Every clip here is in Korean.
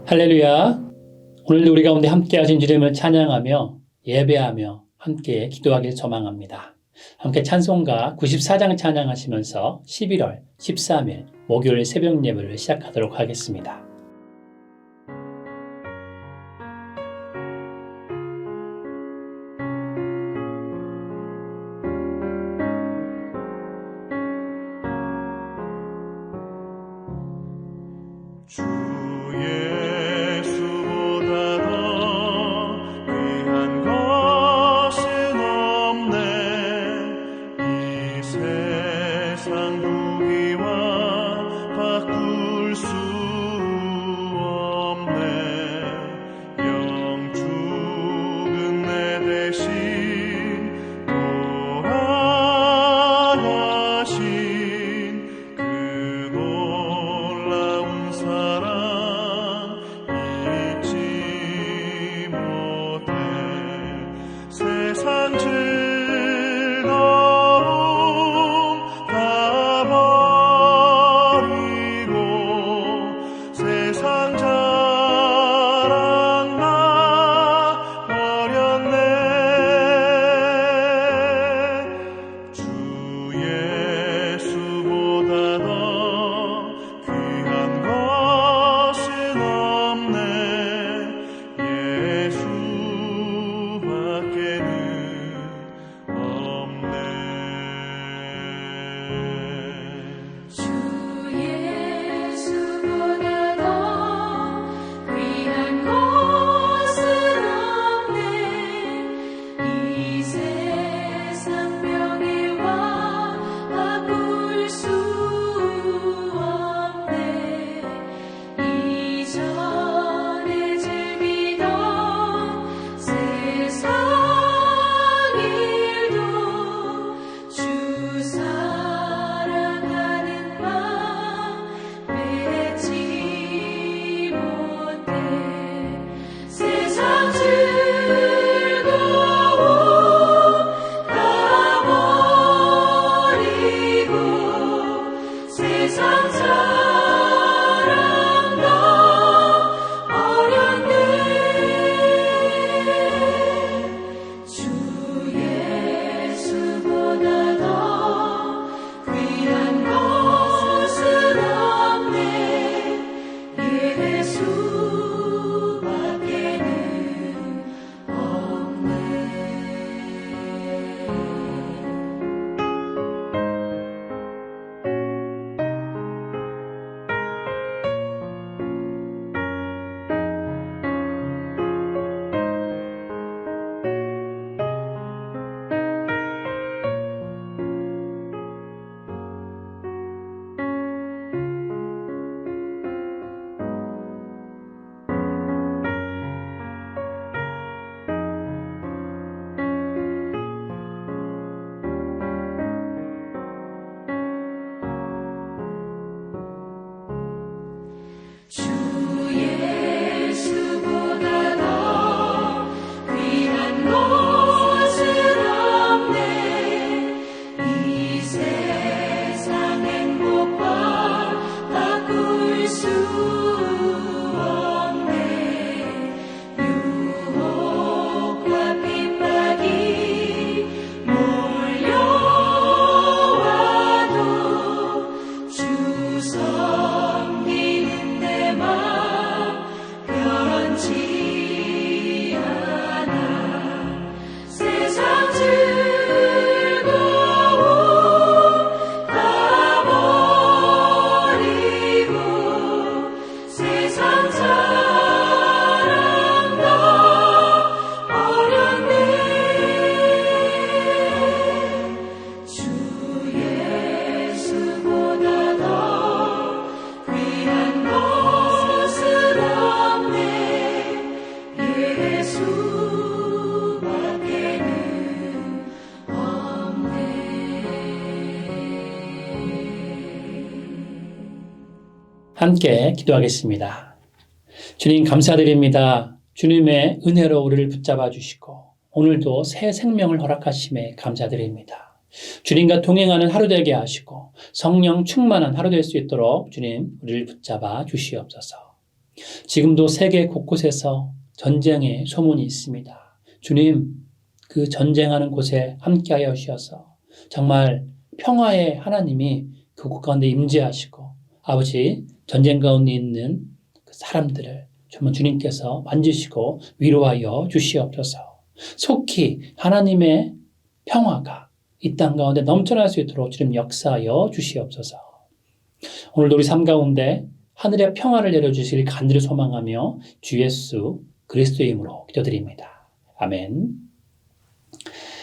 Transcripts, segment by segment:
할렐루야. 오늘도 우리 가운데 함께 하신 주님을 찬양하며 예배하며 함께 기도하길 소망합니다. 함께 찬송가 94장 찬양하시면서 11월 13일 목요일 새벽 예배를 시작하도록 하겠습니다. 함께 기도하겠습니다. 주님 감사드립니다. 주님의 은혜로 우리를 붙잡아 주시고 오늘도 새 생명을 허락하심에 감사드립니다. 주님과 동행하는 하루 되게 하시고 성령 충만한 하루 될 수 있도록 주님 우리를 붙잡아 주시옵소서. 지금도 세계 곳곳에서 전쟁의 소문이 있습니다. 주님, 그 전쟁하는 곳에 함께하여 주셔서 정말 평화의 하나님이 그곳 가운데 임재하시고 아버지 전쟁 가운데 있는 그 사람들을 정말 주님께서 만지시고 위로하여 주시옵소서. 속히 하나님의 평화가 이 땅 가운데 넘쳐날 수 있도록 주님 역사하여 주시옵소서. 오늘도 우리 삶 가운데 하늘의 평화를 내려주시길 간절히 소망하며 주 예수 그리스도의 이름으로 기도드립니다. 아멘.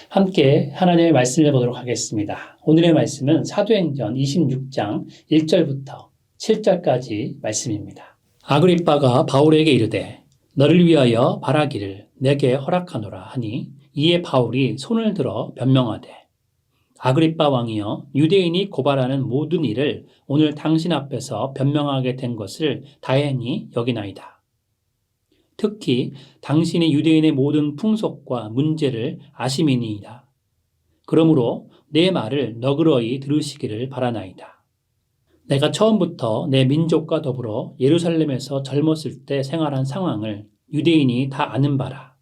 함께 하나님의 말씀을 보도록 하겠습니다. 오늘의 말씀은 사도행전 26장 1절부터 7절까지 말씀입니다. 아그리빠가 바울에게 이르되 너를 위하여 바라기를 내게 허락하노라 하니 이에 바울이 손을 들어 변명하되 아그리빠 왕이여 유대인이 고발하는 모든 일을 오늘 당신 앞에서 변명하게 된 것을 다행히 여기나이다. 특히 당신이 유대인의 모든 풍속과 문제를 아심이니이다. 그러므로 내 말을 너그러이 들으시기를 바라나이다. 내가 처음부터 내 민족과 더불어 예루살렘에서 젊었을 때 생활한 상황을 유대인이 다 아는 바라.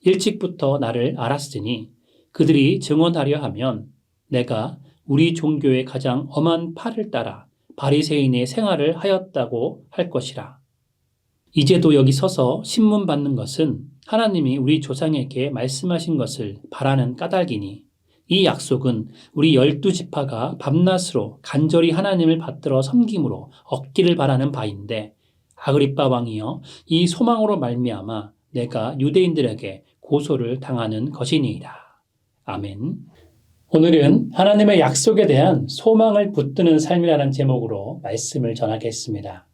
일찍부터 나를 알았으니 그들이 증언하려 하면 내가 우리 종교의 가장 엄한 팔을 따라 바리새인의 생활을 하였다고 할 것이라. 이제도 여기 서서 신문 받는 것은 하나님이 우리 조상에게 말씀하신 것을 바라는 까닭이니 이 약속은 우리 12지파가 밤낮으로 간절히 하나님을 받들어 섬김으로 얻기를 바라는 바인데 아그리빠 왕이여 이 소망으로 말미암아 내가 유대인들에게 고소를 당하는 것이니이다. 아멘. 오늘은 하나님의 약속에 대한 소망을 붙드는 삶이라는 제목으로 말씀을 전하겠습니다.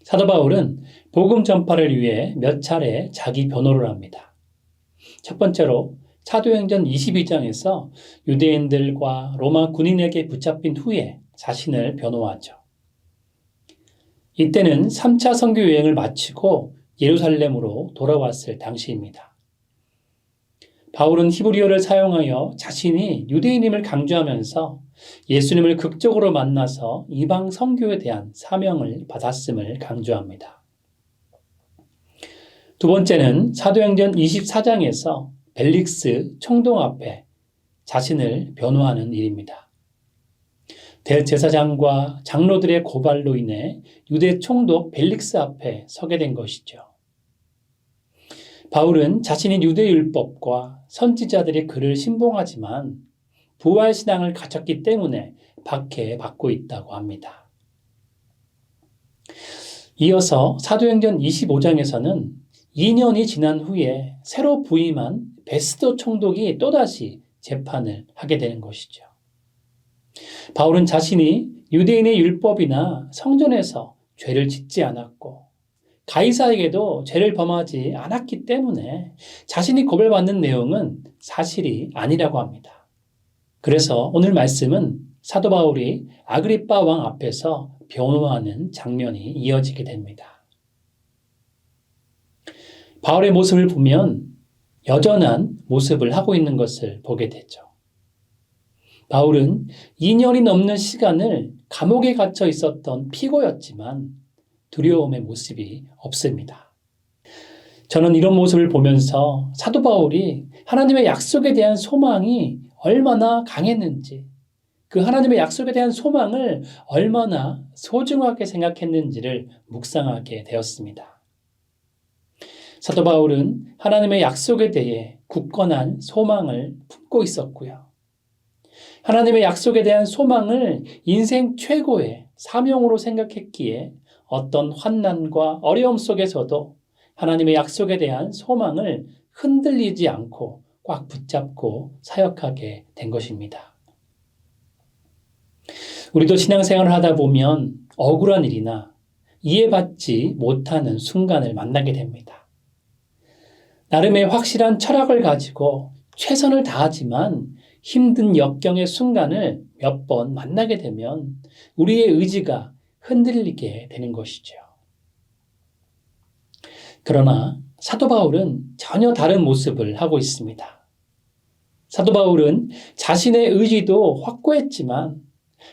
사도 바울은 복음 전파를 위해 몇 차례 자기 변호를 합니다. 첫 번째로 사도행전 22장에서 유대인들과 로마 군인에게 붙잡힌 후에 자신을 변호하죠. 이때는 3차 선교 여행을 마치고 예루살렘으로 돌아왔을 당시입니다. 바울은 히브리어를 사용하여 자신이 유대인임을 강조하면서 예수님을 극적으로 만나서 이방 선교에 대한 사명을 받았음을 강조합니다. 두 번째는 사도행전 24장에서 벨릭스 총독 앞에 자신을 변호하는 일입니다. 대제사장과 장로들의 고발로 인해 유대 총독 벨릭스 앞에 서게 된 것이죠. 바울은 자신이 유대율법과 선지자들의 글을 신봉하지만 부활신앙을 가졌기 때문에 박해받고 있다고 합니다. 이어서 사도행전 25장에서는 2년이 지난 후에 새로 부임한 베스도 총독이 또다시 재판을 하게 되는 것이죠. 바울은 자신이 유대인의 율법이나 성전에서 죄를 짓지 않았고 가이사에게도 죄를 범하지 않았기 때문에 자신이 고발받는 내용은 사실이 아니라고 합니다. 그래서 오늘 말씀은 사도 바울이 아그리빠 왕 앞에서 변호하는 장면이 이어지게 됩니다. 바울의 모습을 보면 여전한 모습을 하고 있는 것을 보게 되죠. 바울은 2년이 넘는 시간을 감옥에 갇혀 있었던 피고였지만 두려움의 모습이 없습니다. 저는 이런 모습을 보면서 사도 바울이 하나님의 약속에 대한 소망이 얼마나 강했는지, 그 하나님의 약속에 대한 소망을 얼마나 소중하게 생각했는지를 묵상하게 되었습니다. 사도 바울은 하나님의 약속에 대해 굳건한 소망을 품고 있었고요. 하나님의 약속에 대한 소망을 인생 최고의 사명으로 생각했기에 어떤 환난과 어려움 속에서도 하나님의 약속에 대한 소망을 흔들리지 않고 꽉 붙잡고 사역하게 된 것입니다. 우리도 신앙생활을 하다 보면 억울한 일이나 이해받지 못하는 순간을 만나게 됩니다. 나름의 확실한 철학을 가지고 최선을 다하지만 힘든 역경의 순간을 몇 번 만나게 되면 우리의 의지가 흔들리게 되는 것이죠. 그러나 사도 바울은 전혀 다른 모습을 하고 있습니다. 사도 바울은 자신의 의지도 확고했지만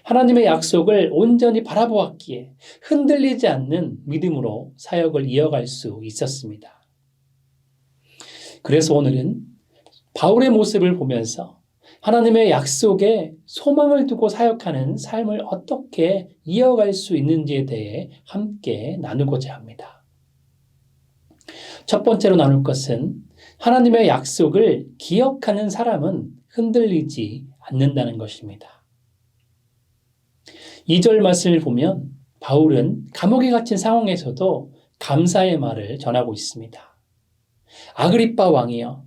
하나님의 약속을 온전히 바라보았기에 흔들리지 않는 믿음으로 사역을 이어갈 수 있었습니다. 그래서 오늘은 바울의 모습을 보면서 하나님의 약속에 소망을 두고 사역하는 삶을 어떻게 이어갈 수 있는지에 대해 함께 나누고자 합니다. 첫 번째로 나눌 것은 하나님의 약속을 기억하는 사람은 흔들리지 않는다는 것입니다. 2절 말씀을 보면 바울은 감옥에 갇힌 상황에서도 감사의 말을 전하고 있습니다. 아그리빠 왕이여,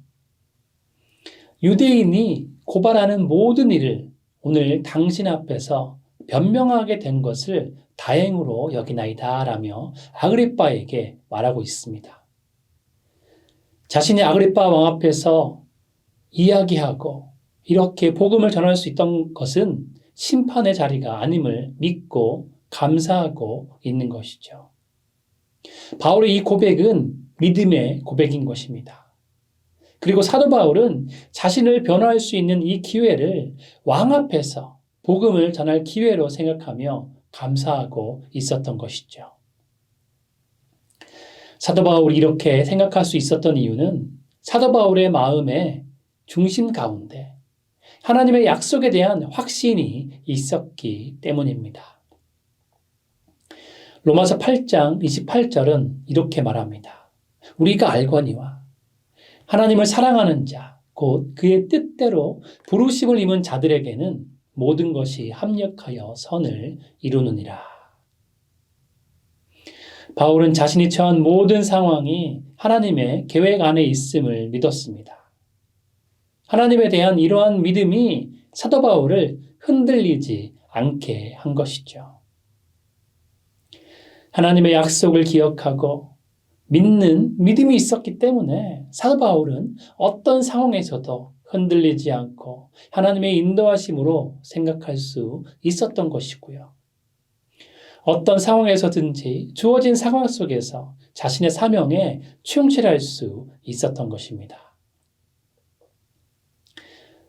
유대인이 고발하는 모든 일을 오늘 당신 앞에서 변명하게 된 것을 다행으로 여기나이다 라며 아그리빠에게 말하고 있습니다. 자신이 아그리빠 왕 앞에서 이야기하고 이렇게 복음을 전할 수 있던 것은 심판의 자리가 아님을 믿고 감사하고 있는 것이죠. 바울의 이 고백은 믿음의 고백인 것입니다. 그리고 사도 바울은 자신을 변화할 수 있는 이 기회를 왕 앞에서 복음을 전할 기회로 생각하며 감사하고 있었던 것이죠. 사도 바울이 이렇게 생각할 수 있었던 이유는 사도 바울의 마음의 중심 가운데 하나님의 약속에 대한 확신이 있었기 때문입니다. 로마서 8장 28절은 이렇게 말합니다. 우리가 알거니와 하나님을 사랑하는 자, 곧 그의 뜻대로 부르심을 입은 자들에게는 모든 것이 합력하여 선을 이루느니라. 바울은 자신이 처한 모든 상황이 하나님의 계획 안에 있음을 믿었습니다. 하나님에 대한 이러한 믿음이 사도 바울을 흔들리지 않게 한 것이죠. 하나님의 약속을 기억하고 믿는 믿음이 있었기 때문에 사도 바울은 어떤 상황에서도 흔들리지 않고 하나님의 인도하심으로 생각할 수 있었던 것이고요. 어떤 상황에서든지 주어진 상황 속에서 자신의 사명에 충실할 수 있었던 것입니다.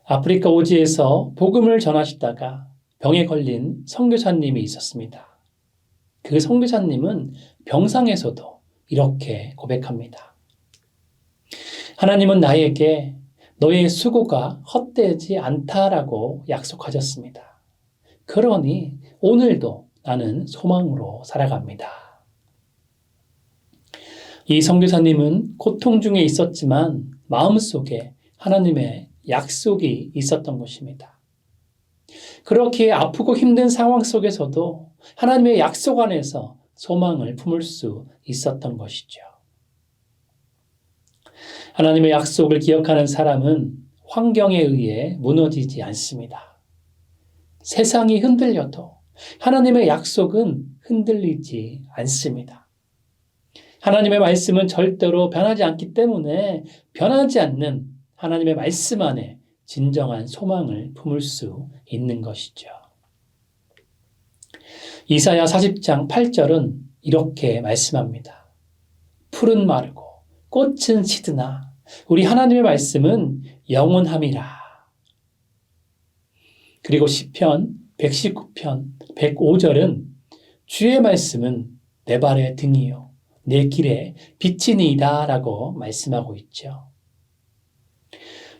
아프리카 오지에서 복음을 전하시다가 병에 걸린 선교사님이 있었습니다. 그 선교사님은 병상에서도 이렇게 고백합니다. 하나님은 나에게 너의 수고가 헛되지 않다라고 약속하셨습니다. 그러니 오늘도 나는 소망으로 살아갑니다. 이 선교사님은 고통 중에 있었지만 마음속에 하나님의 약속이 있었던 것입니다. 그렇게 아프고 힘든 상황 속에서도 하나님의 약속 안에서 소망을 품을 수 있었던 것이죠. 하나님의 약속을 기억하는 사람은 환경에 의해 무너지지 않습니다. 세상이 흔들려도 하나님의 약속은 흔들리지 않습니다. 하나님의 말씀은 절대로 변하지 않기 때문에 변하지 않는 하나님의 말씀 안에 진정한 소망을 품을 수 있는 것이죠. 이사야 40장 8절은 이렇게 말씀합니다. 풀은 마르고 꽃은 시드나 우리 하나님의 말씀은 영원함이라. 그리고 시편 119편 105절은 주의 말씀은 내 발의 등이요 내 길에 빛이니이다 라고 말씀하고 있죠.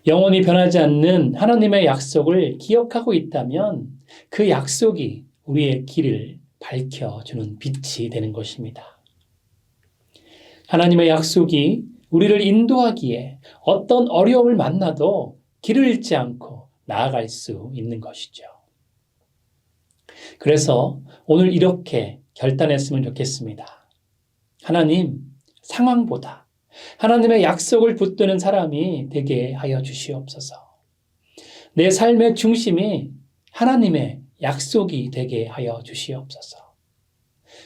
영원히 변하지 않는 하나님의 약속을 기억하고 있다면 그 약속이 우리의 길을 밝혀주는 빛이 되는 것입니다. 하나님의 약속이 우리를 인도하기에 어떤 어려움을 만나도 길을 잃지 않고 나아갈 수 있는 것이죠. 그래서 오늘 이렇게 결단했으면 좋겠습니다. 하나님, 상황보다 하나님의 약속을 붙드는 사람이 되게 하여 주시옵소서. 내 삶의 중심이 하나님의 약속이 되게 하여 주시옵소서.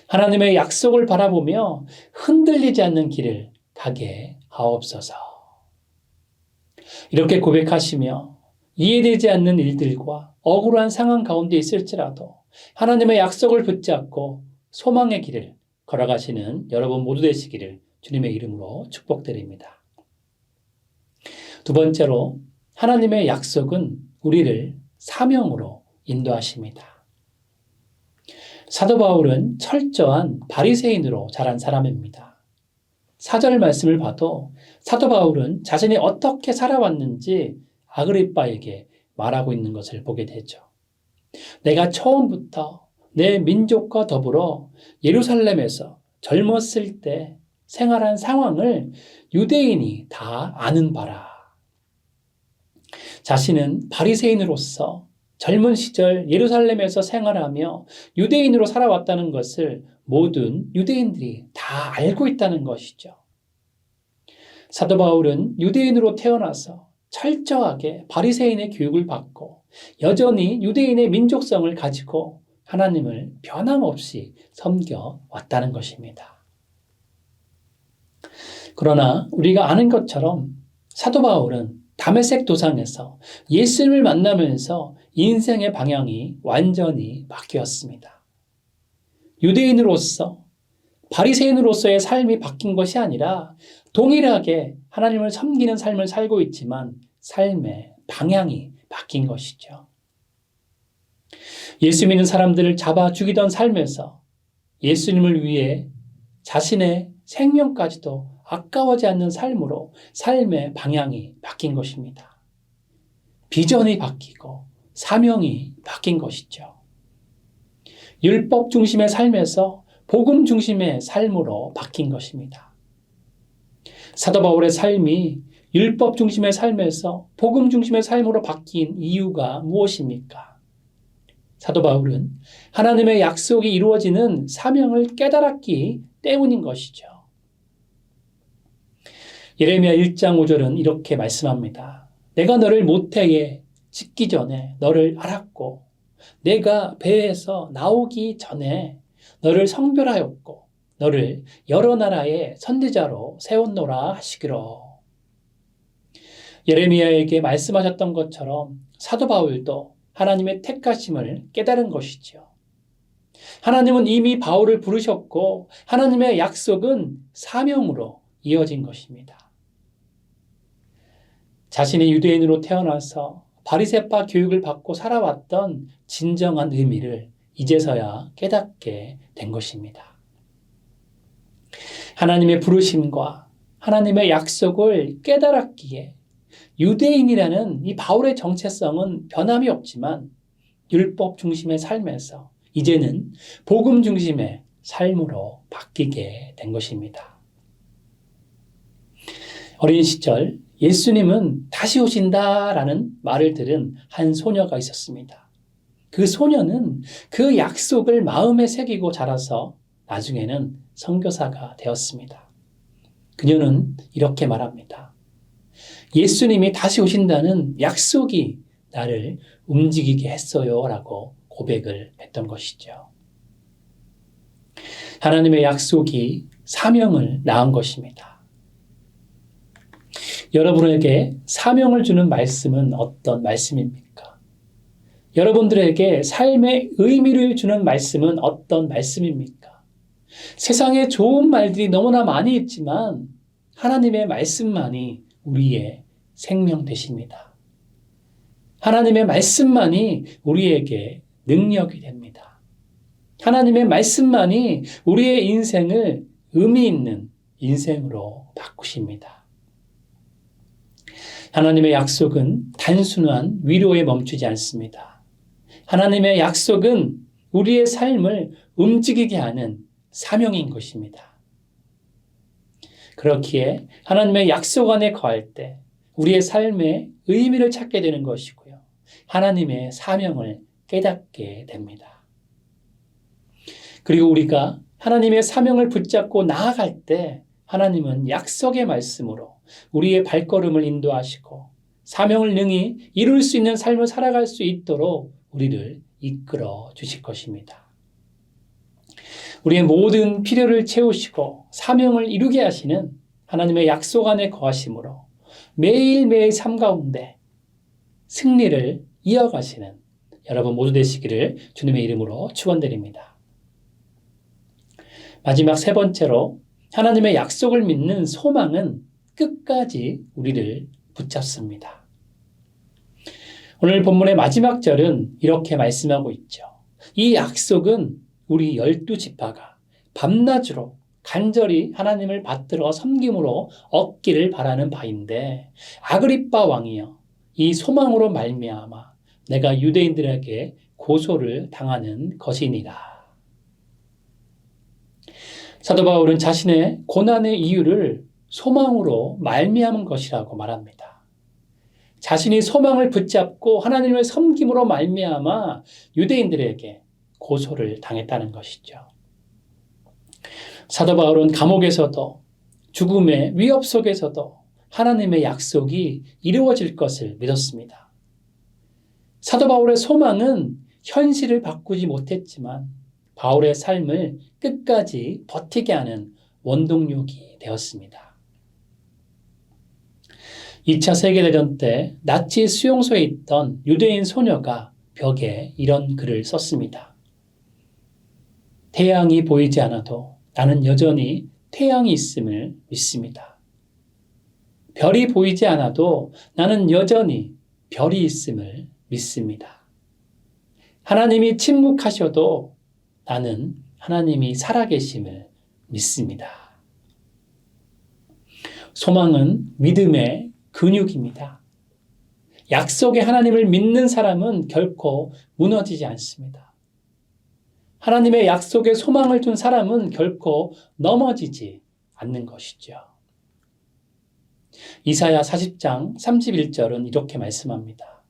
하나님의 약속을 바라보며 흔들리지 않는 길을 가게 하옵소서. 이렇게 고백하시며 이해되지 않는 일들과 억울한 상황 가운데 있을지라도 하나님의 약속을 붙잡고 소망의 길을 걸어가시는 여러분 모두 되시기를 주님의 이름으로 축복드립니다. 두 번째로 하나님의 약속은 우리를 사명으로 인도하십니다. 사도 바울은 철저한 바리새인으로 자란 사람입니다. 4절 말씀을 봐도 사도 바울은 자신이 어떻게 살아왔는지 아그리빠에게 말하고 있는 것을 보게 되죠. 내가 처음부터 내 민족과 더불어 예루살렘에서 젊었을 때 생활한 상황을 유대인이 다 아는 바라. 자신은 바리새인으로서 젊은 시절 예루살렘에서 생활하며 유대인으로 살아왔다는 것을 모든 유대인들이 다 알고 있다는 것이죠. 사도 바울은 유대인으로 태어나서 철저하게 바리새인의 교육을 받고 여전히 유대인의 민족성을 가지고 하나님을 변함없이 섬겨왔다는 것입니다. 그러나 우리가 아는 것처럼 사도 바울은 다메섹 도상에서 예수님을 만나면서 인생의 방향이 완전히 바뀌었습니다. 유대인으로서 바리새인으로서의 삶이 바뀐 것이 아니라 동일하게 하나님을 섬기는 삶을 살고 있지만 삶의 방향이 바뀐 것이죠. 예수 믿는 사람들을 잡아 죽이던 삶에서 예수님을 위해 자신의 생명까지도 아까워하지 않는 삶으로 삶의 방향이 바뀐 것입니다. 비전이 바뀌고 사명이 바뀐 것이죠. 율법 중심의 삶에서 복음 중심의 삶으로 바뀐 것입니다. 사도 바울의 삶이 율법 중심의 삶에서 복음 중심의 삶으로 바뀐 이유가 무엇입니까? 사도 바울은 하나님의 약속이 이루어지는 사명을 깨달았기 때문인 것이죠. 예레미야 1장 5절은 이렇게 말씀합니다. 내가 너를 모태에 짓기 전에 너를 알았고 내가 배에서 나오기 전에 너를 성별하였고 너를 여러 나라의 선지자로 세웠노라 하시기로. 예레미야에게 말씀하셨던 것처럼 사도 바울도 하나님의 택하심을 깨달은 것이죠. 하나님은 이미 바울을 부르셨고 하나님의 약속은 사명으로 이어진 것입니다. 자신이 유대인으로 태어나서 바리새파 교육을 받고 살아왔던 진정한 의미를 이제서야 깨닫게 된 것입니다. 하나님의 부르심과 하나님의 약속을 깨달았기에 유대인이라는 이 바울의 정체성은 변함이 없지만 율법 중심의 삶에서 이제는 복음 중심의 삶으로 바뀌게 된 것입니다. 어린 시절 예수님은 다시 오신다라는 말을 들은 한 소녀가 있었습니다. 그 소녀는 그 약속을 마음에 새기고 자라서 나중에는 선교사가 되었습니다. 그녀는 이렇게 말합니다. 예수님이 다시 오신다는 약속이 나를 움직이게 했어요 라고 고백을 했던 것이죠. 하나님의 약속이 사명을 낳은 것입니다. 여러분에게 사명을 주는 말씀은 어떤 말씀입니까? 여러분들에게 삶의 의미를 주는 말씀은 어떤 말씀입니까? 세상에 좋은 말들이 너무나 많이 있지만 하나님의 말씀만이 우리의 생명 되십니다. 하나님의 말씀만이 우리에게 능력이 됩니다. 하나님의 말씀만이 우리의 인생을 의미 있는 인생으로 바꾸십니다. 하나님의 약속은 단순한 위로에 멈추지 않습니다. 하나님의 약속은 우리의 삶을 움직이게 하는 사명인 것입니다. 그렇기에 하나님의 약속 안에 거할 때 우리의 삶의 의미를 찾게 되는 것이고요. 하나님의 사명을 깨닫게 됩니다. 그리고 우리가 하나님의 사명을 붙잡고 나아갈 때 하나님은 약속의 말씀으로 우리의 발걸음을 인도하시고 사명을 능히 이룰 수 있는 삶을 살아갈 수 있도록 우리를 이끌어 주실 것입니다. 우리의 모든 필요를 채우시고 사명을 이루게 하시는 하나님의 약속 안에 거하심으로 매일매일 삶 가운데 승리를 이어가시는 여러분 모두 되시기를 주님의 이름으로 축원드립니다. 마지막 세 번째로 하나님의 약속을 믿는 소망은 끝까지 우리를 붙잡습니다. 오늘 본문의 마지막 절은 이렇게 말씀하고 있죠. 이 약속은 우리 12지파가 밤낮으로 간절히 하나님을 받들어 섬김으로 얻기를 바라는 바인데 아그리빠 왕이여 이 소망으로 말미암아 내가 유대인들에게 고소를 당하는 것이니라. 사도 바울은 자신의 고난의 이유를 소망으로 말미암은 것이라고 말합니다. 자신이 소망을 붙잡고 하나님을 섬김으로 말미암아 유대인들에게 고소를 당했다는 것이죠. 사도 바울은 감옥에서도 죽음의 위협 속에서도 하나님의 약속이 이루어질 것을 믿었습니다. 사도 바울의 소망은 현실을 바꾸지 못했지만 바울의 삶을 끝까지 버티게 하는 원동력이 되었습니다. 2차 세계대전 때 나치 수용소에 있던 유대인 소녀가 벽에 이런 글을 썼습니다. 태양이 보이지 않아도 나는 여전히 태양이 있음을 믿습니다. 별이 보이지 않아도 나는 여전히 별이 있음을 믿습니다. 하나님이 침묵하셔도 나는 하나님이 살아계심을 믿습니다. 소망은 믿음의 근육입니다. 약속의 하나님을 믿는 사람은 결코 무너지지 않습니다. 하나님의 약속에 소망을 둔 사람은 결코 넘어지지 않는 것이죠. 이사야 40장 31절은 이렇게 말씀합니다.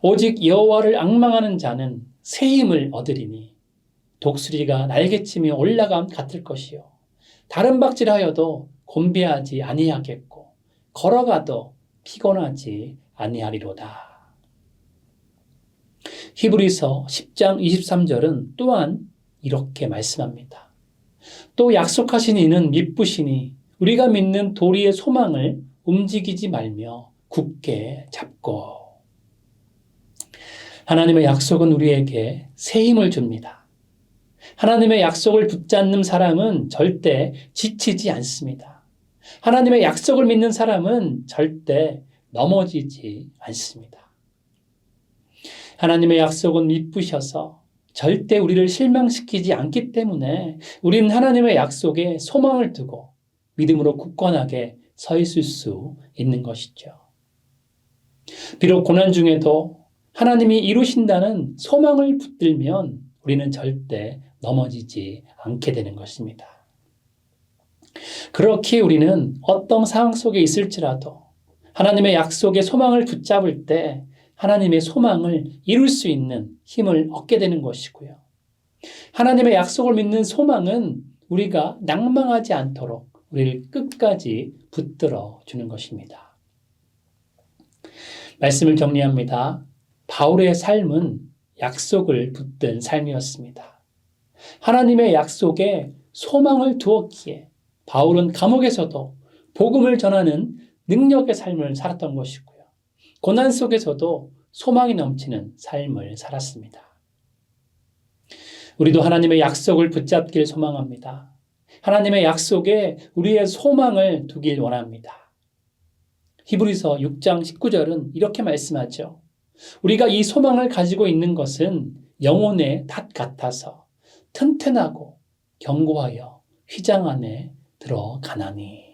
오직 여호와를 앙망하는 자는 새 힘을 얻으리니 독수리가 날개치며 올라감 같을 것이요 다른 박질하여도 곤비하지 아니하겠고 걸어가도 피곤하지 아니하리로다. 히브리서 10장 23절은 또한 이렇게 말씀합니다. 또 약속하신 이는 미쁘시니 우리가 믿는 도리의 소망을 움직이지 말며 굳게 잡고. 하나님의 약속은 우리에게 새 힘을 줍니다. 하나님의 약속을 붙잡는 사람은 절대 지치지 않습니다. 하나님의 약속을 믿는 사람은 절대 넘어지지 않습니다. 하나님의 약속은 미쁘셔서 절대 우리를 실망시키지 않기 때문에 우리는 하나님의 약속에 소망을 두고 믿음으로 굳건하게 서 있을 수 있는 것이죠. 비록 고난 중에도 하나님이 이루신다는 소망을 붙들면 우리는 절대 넘어지지 않게 되는 것입니다. 그렇게 우리는 어떤 상황 속에 있을지라도 하나님의 약속에 소망을 붙잡을 때 하나님의 소망을 이룰 수 있는 힘을 얻게 되는 것이고요. 하나님의 약속을 믿는 소망은 우리가 낭망하지 않도록 우리를 끝까지 붙들어 주는 것입니다. 말씀을 정리합니다. 바울의 삶은 약속을 붙든 삶이었습니다. 하나님의 약속에 소망을 두었기에 바울은 감옥에서도 복음을 전하는 능력의 삶을 살았던 것이고요. 고난 속에서도 소망이 넘치는 삶을 살았습니다. 우리도 하나님의 약속을 붙잡길 소망합니다. 하나님의 약속에 우리의 소망을 두길 원합니다. 히브리서 6장 19절은 이렇게 말씀하죠. 우리가 이 소망을 가지고 있는 것은 영혼의 닷 같아서 튼튼하고 견고하여 휘장 안에 들어가나니.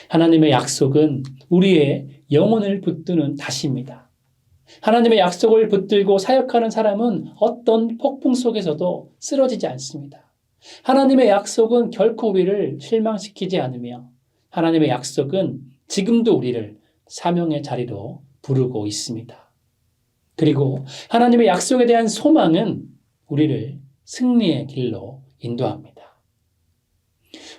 하나님의 약속은 우리의 영혼을 붙드는 닷입니다. 하나님의 약속을 붙들고 사역하는 사람은 어떤 폭풍 속에서도 쓰러지지 않습니다. 하나님의 약속은 결코 우리를 실망시키지 않으며 하나님의 약속은 지금도 우리를 사명의 자리로 부르고 있습니다. 그리고 하나님의 약속에 대한 소망은 우리를 승리의 길로 인도합니다.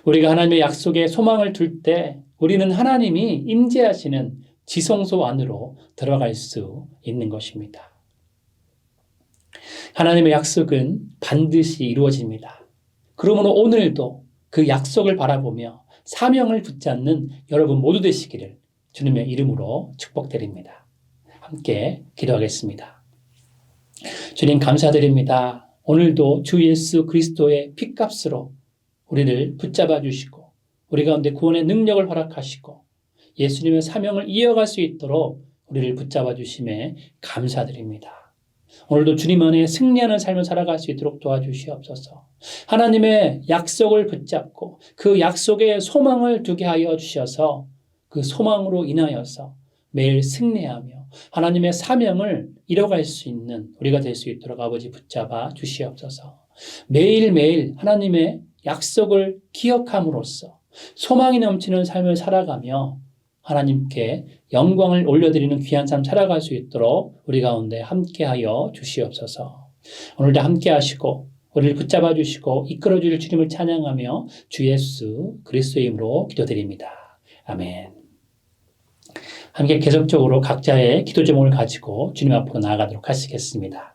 우리가 하나님의 약속에 소망을 둘 때 우리는 하나님이 임재하시는 지성소 안으로 들어갈 수 있는 것입니다. 하나님의 약속은 반드시 이루어집니다. 그러므로 오늘도 그 약속을 바라보며 사명을 붙잡는 여러분 모두 되시기를 주님의 이름으로 축복드립니다. 함께 기도하겠습니다. 주님 감사드립니다. 오늘도 주 예수 그리스도의 피값으로 우리를 붙잡아 주시고 우리 가운데 구원의 능력을 허락하시고 예수님의 사명을 이어갈 수 있도록 우리를 붙잡아 주심에 감사드립니다. 오늘도 주님 안에 승리하는 삶을 살아갈 수 있도록 도와주시옵소서. 하나님의 약속을 붙잡고 그 약속에 소망을 두게 하여 주셔서 그 소망으로 인하여서 매일 승리하며 하나님의 사명을 이뤄갈 수 있는 우리가 될 수 있도록 아버지 붙잡아 주시옵소서. 매일매일 하나님의 약속을 기억함으로써 소망이 넘치는 삶을 살아가며 하나님께 영광을 올려드리는 귀한 삶 살아갈 수 있도록 우리 가운데 함께하여 주시옵소서. 오늘도 함께하시고 우리를 붙잡아 주시고 이끌어 주실 주님을 찬양하며 주 예수 그리스도의 이름으로 기도드립니다. 아멘. 함께 계속적으로 각자의 기도 제목을 가지고 주님 앞으로 나아가도록 하시겠습니다.